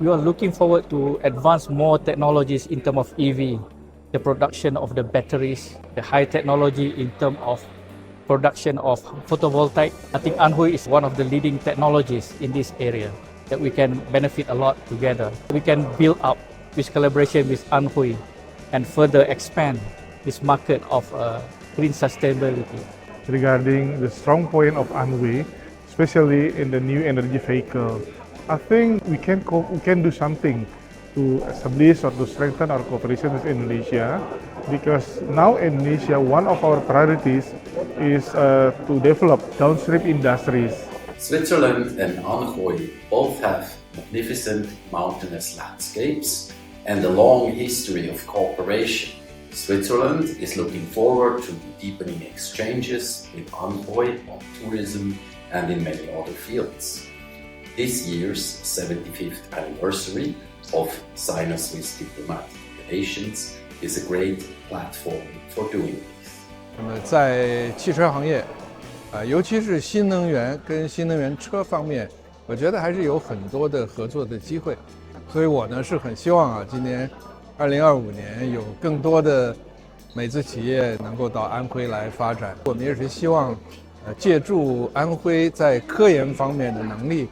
We are looking forward to advance more technologies in terms of EV, the production of the batteries, the high technology in terms of production of photovoltaic. I think Anhui is one of the leading technologies in this area that we can benefit a lot together. We can build up this collaboration with Anhui and further expand this market of green sustainability. Regarding the strong point of Anhui, especially in the new energy vehicle, I think we can do something to establish or to strengthen our cooperation with Indonesia, because now Indonesia, one of our priorities is to develop downstream industries. Switzerland and Anhoi both have magnificent mountainous landscapes and a long history of cooperation. Switzerland is looking forward to deepening exchanges with Anhoi on tourism and in many other fields. This year's 75th anniversary of Sino-Swiss diplomatic relations is a great platform for doing this. 在汽车行业，尤其是新能源跟新能源车方面，我觉得还是有很多的合作的机会。所以我呢是很希望今年2025年有更多的美资企业能够到安徽来发展。我们也是希望借助安徽在科研方面的能力，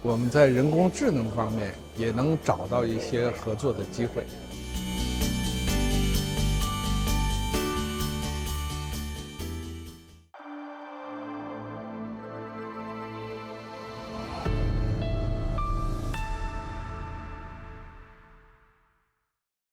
我们在人工智能方面也能找到一些合作的机会。